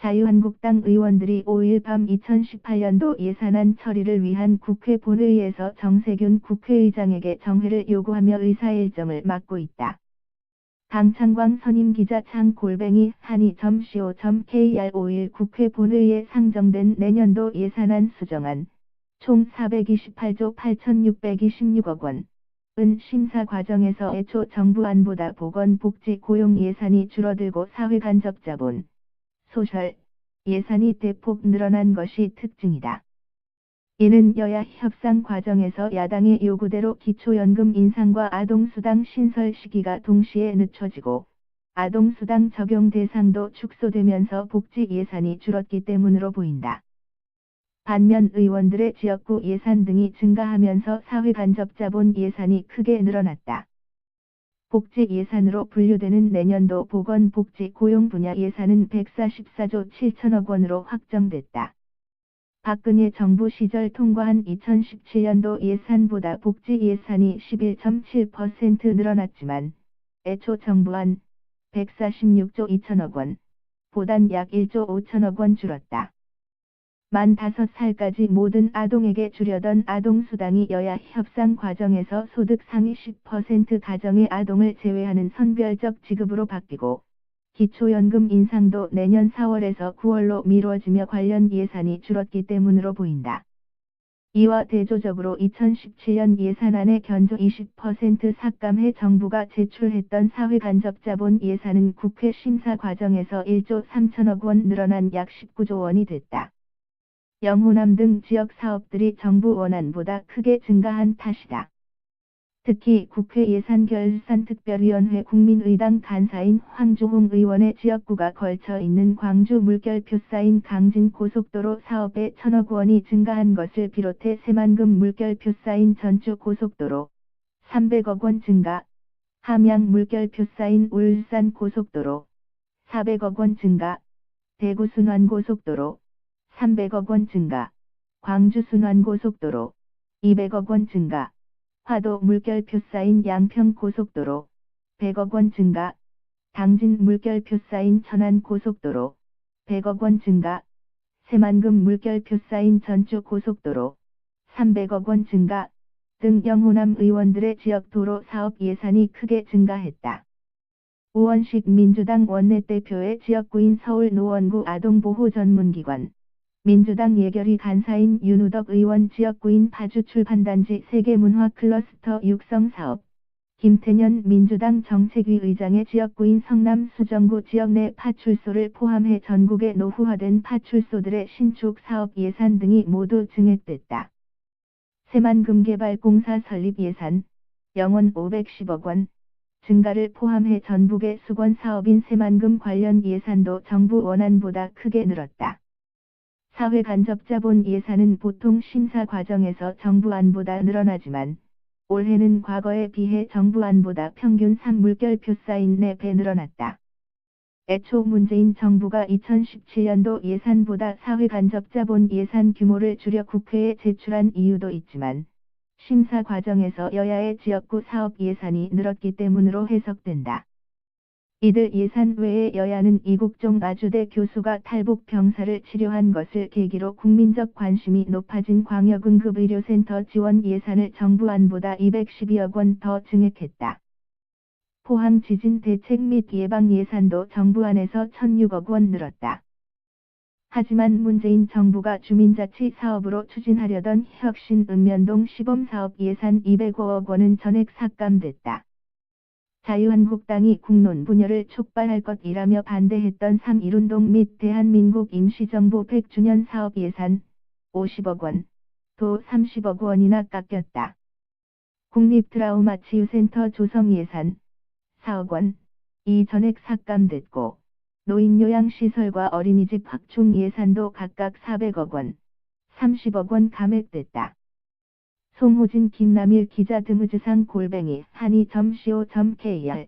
자유한국당 의원들이 5일 밤 2018년도 예산안 처리를 위한 국회 본회의에서 정세균 국회의장에게 정회를 요구하며 의사일정을 막고 있다. 강창광 선임기자 창-한이.co.kr 5일 국회 본회의에 상정된 내년도 예산안 수정안 총 428조 8,626억 원은 심사 과정에서 애초 정부안보다 보건복지 고용 예산이 줄어들고 사회간접자본 소셜 예산이 대폭 늘어난 것이 특징이다. 이는 여야 협상 과정에서 야당의 요구대로 기초연금 인상과 아동수당 신설 시기가 동시에 늦춰지고 아동수당 적용 대상도 축소되면서 복지 예산이 줄었기 때문으로 보인다. 반면 의원들의 지역구 예산 등이 증가하면서 사회간접자본 예산이 크게 늘어났다. 복지 예산으로 분류되는 내년도 보건복지 고용 분야 예산은 144조 7천억 원으로 확정됐다. 박근혜 정부 시절 통과한 2017년도 예산보다 복지 예산이 11.7% 늘어났지만 애초 정부안 146조 2천억 원 보단 약 1조 5천억 원 줄었다. 만 5살까지 모든 아동에게 주려던 아동수당이 여야 협상 과정에서 소득 상위 10% 가정의 아동을 제외하는 선별적 지급으로 바뀌고 기초연금 인상도 내년 4월에서 9월로 미뤄지며 관련 예산이 줄었기 때문으로 보인다. 이와 대조적으로 2017년 예산안의 견조 20% 삭감해 정부가 제출했던 사회간접자본 예산은 국회 심사 과정에서 1조 3천억 원 늘어난 약 19조 원이 됐다. 영호남 등 지역 사업들이 정부 원안보다 크게 증가한 탓이다. 특히 국회 예산결산특별위원회 국민의당 간사인 황주홍 의원의 지역구가 걸쳐 있는 광주 물결표 쌓인 강진고속도로 사업에 1,000억 원이 증가한 것을 비롯해 새만금 물결표 쌓인 전주고속도로 300억 원 증가, 함양 물결표 쌓인 울산고속도로 400억 원 증가, 대구 순환고속도로 300억 원 증가, 광주 순환고속도로 200억 원 증가, 화도 물결표 쌓인 양평고속도로 100억 원 증가, 당진 물결표 쌓인 천안고속도로 100억 원 증가, 새만금 물결표 쌓인 전주고속도로 300억 원 증가 등 영호남 의원들의 지역 도로 사업 예산이 크게 증가했다. 우원식 민주당 원내대표의 지역구인 서울 노원구 아동보호전문기관 민주당 예결위 간사인 윤우덕 의원 지역구인 파주 출판단지 세계문화클러스터 육성사업, 김태년 민주당 정책위 의장의 지역구인 성남 수정구 지역 내 파출소를 포함해 전국의 노후화된 파출소들의 신축 사업 예산 등이 모두 증액됐다. 새만금개발공사 설립 예산, 영원 510억 원, 증가를 포함해 전북의 수건 사업인 새만금 관련 예산도 정부 원안보다 크게 늘었다. 사회간접자본 예산은 보통 심사 과정에서 정부안보다 늘어나지만 올해는 과거에 비해 정부안보다 평균 3물결표 쌓인 4배 늘어났다. 애초 문재인 정부가 2017년도 예산보다 사회간접자본 예산 규모를 줄여 국회에 제출한 이유도 있지만 심사 과정에서 여야의 지역구 사업 예산이 늘었기 때문으로 해석된다. 이들 예산 외에 여야는 이국종 아주대 교수가 탈북 병사를 치료한 것을 계기로 국민적 관심이 높아진 광역응급의료센터 지원 예산을 정부안보다 212억 원 더 증액했다. 포항 지진 대책 및 예방 예산도 정부안에서 1,006억 원 늘었다. 하지만 문재인 정부가 주민자치 사업으로 추진하려던 혁신 읍면동 시범사업 예산 205억 원은 전액 삭감됐다. 자유한국당이 국론 분열을 촉발할 것이라며 반대했던 3.1운동 및 대한민국 임시정부 100주년 사업 예산 50억 원, 도 30억 원이나 깎였다. 국립트라우마치유센터 조성 예산 4억 원, 이 전액 삭감됐고 노인요양시설과 어린이집 확충 예산도 각각 400억 원, 30억 원 감액됐다. 송호진 김남일 기자 드무즈상 한이.co.kr